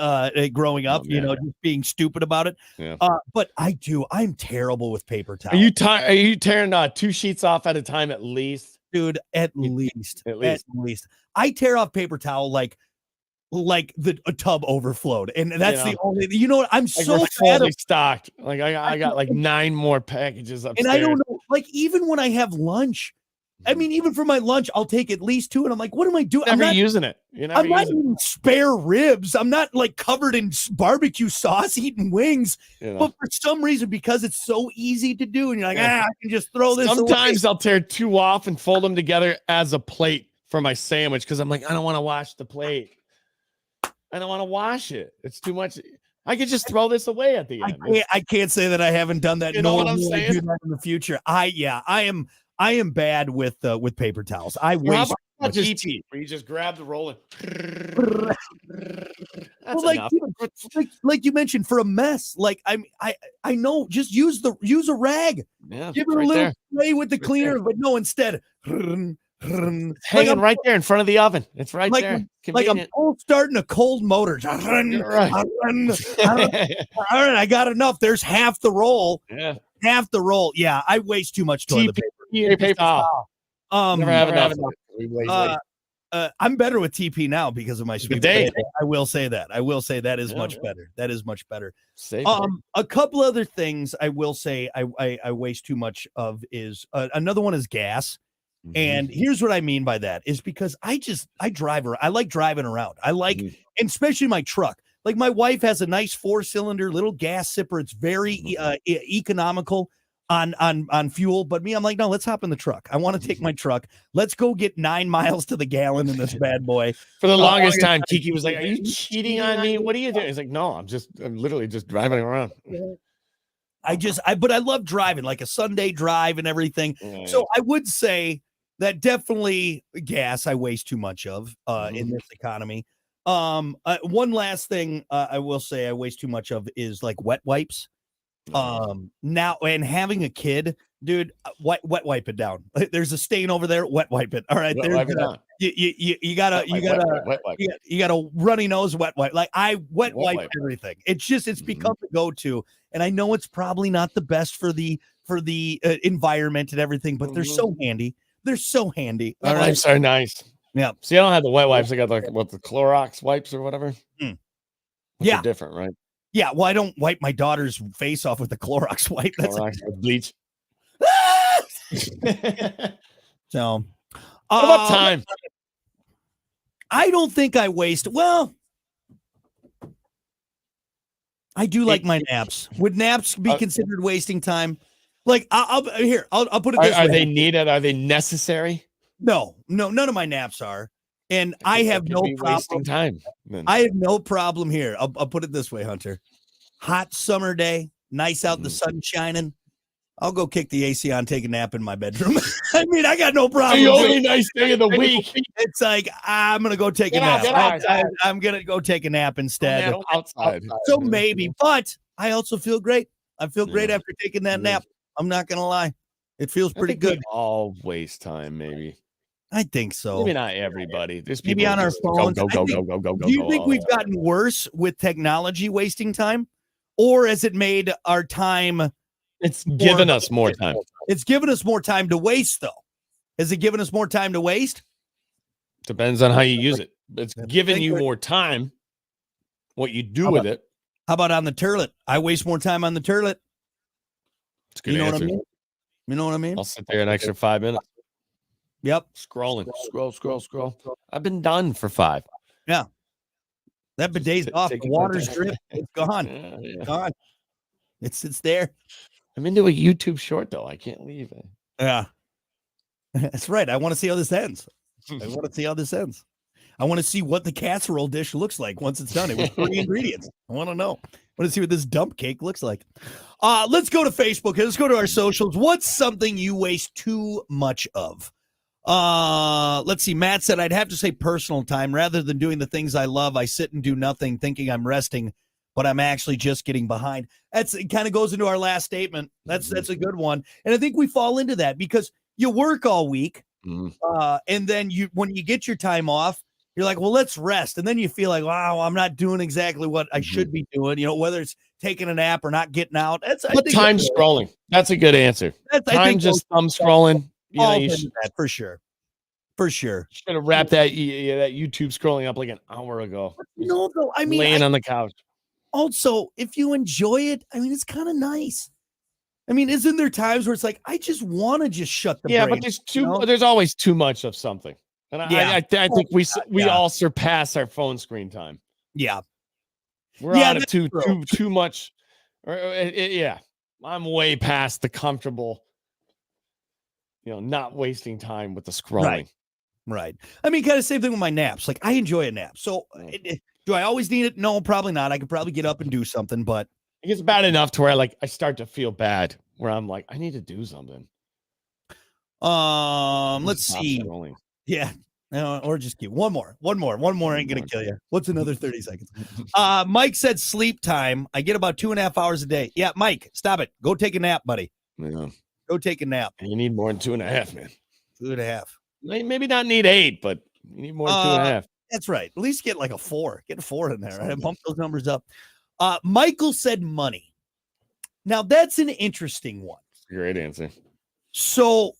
growing up, just being stupid about it. Yeah. But I'm terrible with paper towels. Are you tearing 2 sheets off at a time at least? Dude, at least. I tear off paper towel like a tub overflowed, and that's the only. You know what? I'm so fully stocked. Like I got like 9 more packages upstairs. And I don't know. Like even when I have lunch, I mean, even for my lunch, I'll take at least 2, and I'm like, what am I doing? I'm not using it. I'm not eating spare ribs. I'm not like covered in barbecue sauce eating wings. But for some reason, because it's so easy to do, and you're like, I can just throw this. Sometimes away. I'll tear 2 off and fold them together as a plate for my sandwich because I'm like, I don't want to wash the plate. I don't want to wash it. It's too much. I could just throw this away at the end. I can't say that I haven't done that. You know what I'm saying? Do that in the future. I am bad with paper towels. I waste. Not just TP, where you just grab the roll and like you mentioned, for a mess. Like I know, just use a rag. Yeah, give it a little spray with the cleaner, but no, instead. It's hanging right there in front of the oven. It's right there. Like I'm starting a cold motor. All right, I got enough. There's half the roll. Yeah, half the roll. Yeah, I waste too much toilet paper. Paper towel. Never have enough. I'm better with TP now because of my speed. I will say that. That is much better. That is much better. A couple other things I will say I waste too much of is another one is gas. And here's what I mean by that is because I drive around. I like driving around. I like, and especially my truck. Like my wife has a nice 4-cylinder little gas sipper. It's very economical on fuel. But me, I'm like, no, let's hop in the truck. I want to take my truck. Let's go get 9 miles to the gallon in this bad boy. For the longest time, Kiki was like, "Are you cheating on me? What are you doing?" He's like, "No, I'm literally just driving around." But I love driving, like a Sunday drive and everything. So I would say that definitely gas I waste too much of in this economy. One last thing I will say I waste too much of is like wet wipes. Now, and having a kid, dude, wet wipe it down. There's a stain over there. Wet wipe it. All right. You gotta runny nose wet wipe. Like I wet wipe everything. It's become the go-to. And I know it's probably not the best for the environment and everything, but they're so handy. They're so handy. Wet wipes are nice. Yeah. See, I don't have the wet wipes. I got like the Clorox wipes or whatever. Yeah. Different, right? Yeah. Well, I don't wipe my daughter's face off with the Clorox wipe. That's with bleach. So, what about time? I don't think I waste. Well, I do like my naps. Would naps be considered wasting time? Like, I'll put it this way. Are they needed? Are they necessary? No, none of my naps are. And I have no problem. Wasting time. I have no problem here. I'll put it this way, Hunter. Hot summer day, nice out, the sun shining. I'll go kick the AC on, take a nap in my bedroom. I mean, I got no problem. The only nice day of the week. It's like, I'm going to go take a nap. I'm going to go take a nap instead. Outside. So maybe, but I also feel great. I feel great after taking that nap. I'm not going to lie. It feels pretty good. All waste time, maybe. I think so. Maybe not everybody. There's maybe on our phones. Go. Do you think we've gotten worse with technology wasting time? Or has it made our time... It's given us more time. It's given us more time to waste, though. Has it given us more time to waste? Depends on how you use it. It's giving you more time. What you do with it. How about on the turlet? I waste more time on the turlet. It's a good answer. What I mean? You know what I mean? I'll sit there an extra 5 minutes. Yep. Scrolling. Scroll. I've been done for 5. Yeah. That bidet's off. The water's drip. It's gone. It's gone. It's there. I'm into a YouTube short, though. I can't leave it. Yeah. That's right. I want to see how this ends. I want to see what the casserole dish looks like once it's done. It with 3 ingredients. I want to know. I want to see what this dump cake looks like. Let's go to Facebook. Let's go to our socials. What's something you waste too much of? Let's see. Matt said, I'd have to say personal time. Rather than doing the things I love, I sit and do nothing thinking I'm resting, but I'm actually just getting behind. It kind of goes into our last statement. That's a good one. And I think we fall into that because you work all week. And then when you get your time off, you're like, well, let's rest. And then you feel like, wow, I'm not doing exactly what I should be doing. You know, whether it's taking a nap or not getting out. Time scrolling. That's a good answer. Time just thumb scrolling. You know, you should, that for sure. For sure. Should have wrapped that YouTube scrolling up like an hour ago. No, though. I mean, laying on the couch. Also, if you enjoy it, I mean, it's kind of nice. I mean, isn't there times where it's like, I just want to just shut the brain, but there's always too much of something. And I think we all surpass our phone screen time. Yeah. We're out of too much. I'm way past the comfortable, not wasting time with the scrolling. Right. I mean, kind of same thing with my naps. Like, I enjoy a nap. So do I always need it? No, probably not. I could probably get up and do something, but it's bad enough to where I start to feel bad where I'm like, I need to do something. Let's see. Scrolling. Yeah. No, or just keep one more ain't gonna kill you. What's another 30 seconds? Mike said sleep time. I get about 2.5 hours a day. Yeah, Mike, stop it. Go take a nap, buddy. Yeah. Go take a nap. You need more than 2.5, man. 2.5. Maybe not need 8, but you need more than 2.5. That's right. At least get like a 4. Get a 4 in there. Right? Bump those numbers up. Michael said money. Now that's an interesting one. Great answer. So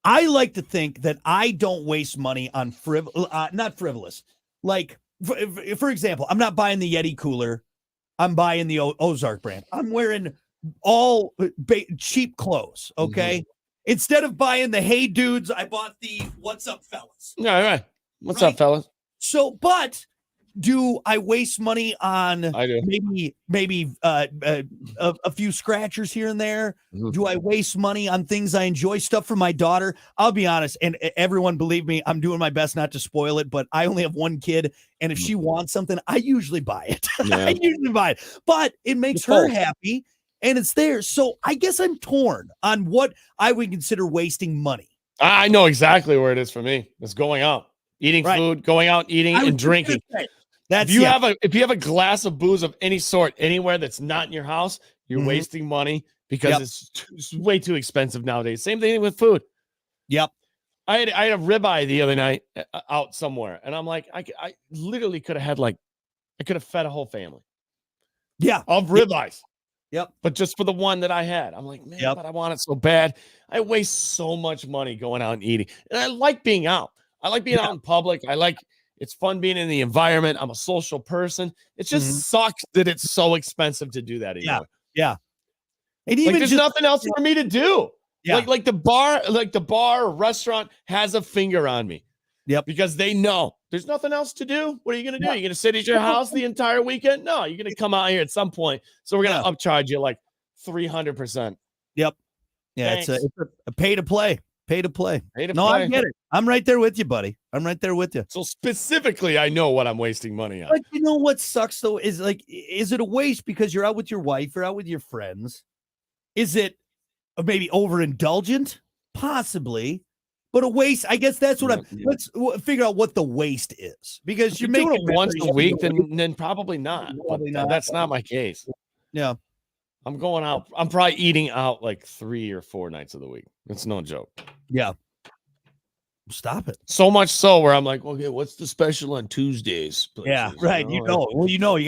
I like to think that I don't waste money on not frivolous. Like, for example, I'm not buying the Yeti cooler. I'm buying the Ozark brand. I'm wearing all cheap clothes. Okay. Instead of buying the Hey Dudes, I bought the What's Up Fellas. All right. What's up, fellas? So, but do I waste money on I do. maybe a few scratchers here and there? Mm-hmm. Do I waste money on things I enjoy? Stuff for my daughter? I'll be honest, and everyone believe me, I'm doing my best not to spoil it, but I only have one kid, and if she wants something, I usually buy it. Yeah. I usually buy it, but it makes her happy, and it's there. So I guess I'm torn on what I would consider wasting money. I know exactly where it is for me. It's going out, eating food, going out, eating and drinking. That's if you have a glass of booze of any sort anywhere that's not in your house, you're wasting money because it's way too expensive nowadays. Same thing with food. Yep. I had a ribeye the other night out somewhere, and I'm like, I literally could have fed a whole family. Yeah. Of ribeyes. Yep. But just for the one that I had, I'm like, man, but I want it so bad. I waste so much money going out and eating, and I like being out. I like being out in public. It's fun being in the environment. I'm a social person. It just sucks that it's so expensive to do that anymore. Yeah. And even there's nothing else for me to do. Yeah. Like the bar or restaurant has a finger on me. Yep. Because they know there's nothing else to do. What are you going to do? You're going to sit at your house the entire weekend? No, you're going to come out here at some point. So we're going to upcharge you like 300%. Yep. Yeah. Thanks. It's a pay to play. Pay to play. I get it. I'm right there with you, buddy. I'm right there with you. So specifically, I know what I'm wasting money on. But you know what sucks though is is it a waste because you're out with your wife, you're out with your friends? Is it maybe overindulgent? Possibly, but a waste. I guess that's what let's figure out what the waste is because you're doing it once a week, then probably not. Probably not. That's not my case. Yeah. I'm going out. I'm probably eating out like 3 or 4 nights of the week. It's no joke. Yeah. Stop it. So much so where I'm like, okay, what's the special on Tuesdays? Places? Yeah, right. You got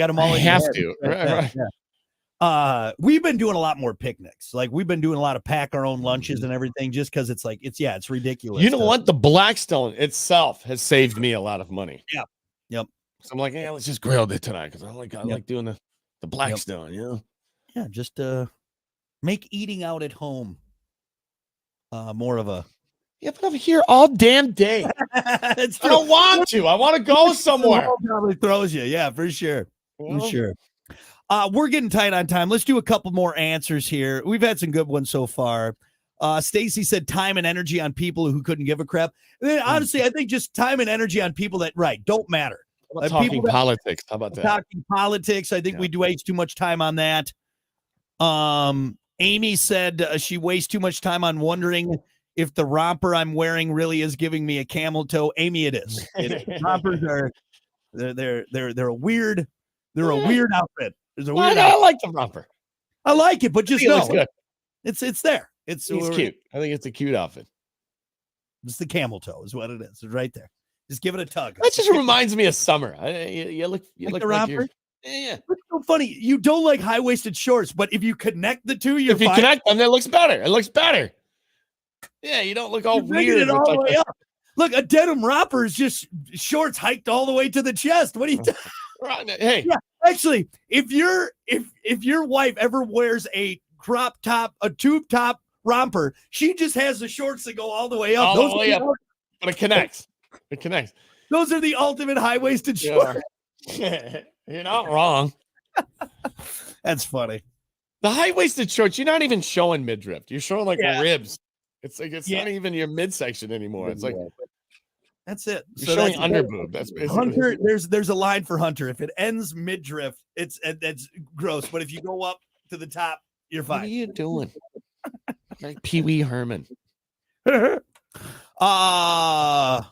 them all. I have to. Right. Yeah. We've been doing a lot more picnics. Like we've been doing a lot of pack our own lunches and everything, just because it's it's ridiculous. You know what? The Blackstone itself has saved me a lot of money. Yeah. Yep. So I'm like, yeah, let's just grill it tonight because I like doing the Blackstone. You know. Yeah, just make eating out at home more of a. Yeah, but I'm here all damn day. That's true. I don't want to. I want to go somewhere. Probably throws you. Yeah, for sure. For sure. We're getting tight on time. Let's do a couple more answers here. We've had some good ones so far. Stacy said time and energy on people who couldn't give a crap. Honestly, I think just time and energy on people that don't matter. Talking politics. How about that? Talking politics. I think we waste too much time on that. Amy said she wastes too much time on wondering if the romper I'm wearing really is giving me a camel toe. Amy, it is. Rompers are they're a weird outfit. There's a weird I like the romper. I like it, but just know good. It's there. It's cute. I think it's a cute outfit. It's the camel toe is what it is. It's right there. Just give it a tug. That just reminds me of summer. You look the romper. Yeah. It's so funny. You don't like high-waisted shorts, but if you connect the two, if you connect them, that looks better. It looks better. Yeah, you don't look all weird. All the way up. Look, a denim romper is just shorts hiked all the way to the chest. What are you doing? Hey, yeah, actually, if your wife ever wears a crop top, a tube top romper, she just has the shorts that go all the way up. But it connects. It connects. Those are the ultimate high-waisted shorts. You're not wrong. That's funny. The high-waisted shorts, you're not even showing midriff. You're showing ribs. It's like not even your midsection anymore. It's like that's it. You're showing underboob. That's basically Hunter. There's a line for Hunter. If it ends midriff, it's gross. But if you go up to the top, you're fine. What are you doing? Like Pee Wee Herman. Steve Urkel.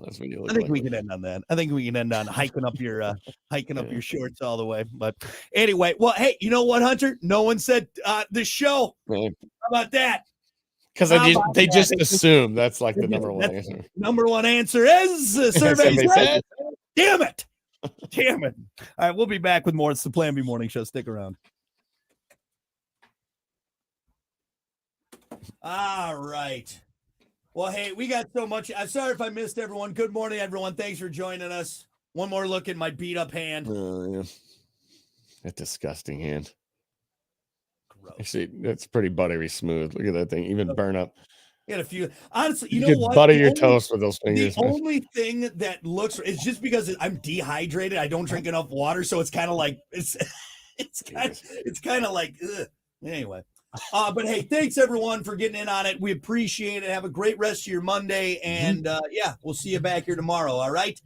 That's what you look I think we can end on that. I think we can end on hiking up your shorts all the way. But anyway, well, hey, you know what, Hunter? No one said the show. How about that? Because they just assume that's like the number one answer. Number one answer is survey said. Damn it. Damn it. All right, we'll be back with more. It's the Plan B Morning Show. Stick around. All right. Well, hey, we got so much. I'm sorry if I missed everyone. Good morning, everyone. Thanks for joining us. One more look at my beat up hand. Yeah. That disgusting hand. Gross. Actually, that's pretty buttery smooth. Look at that thing, even burn up. Get a few. Honestly, you know what? Butter your toast with those fingers. The only thing that looks is just because I'm dehydrated. I don't drink enough water, so it's kind of like it's kind of like ugh. Anyway. But hey, thanks everyone for getting in on it. We appreciate it. Have a great rest of your Monday, and we'll see you back here tomorrow. All right.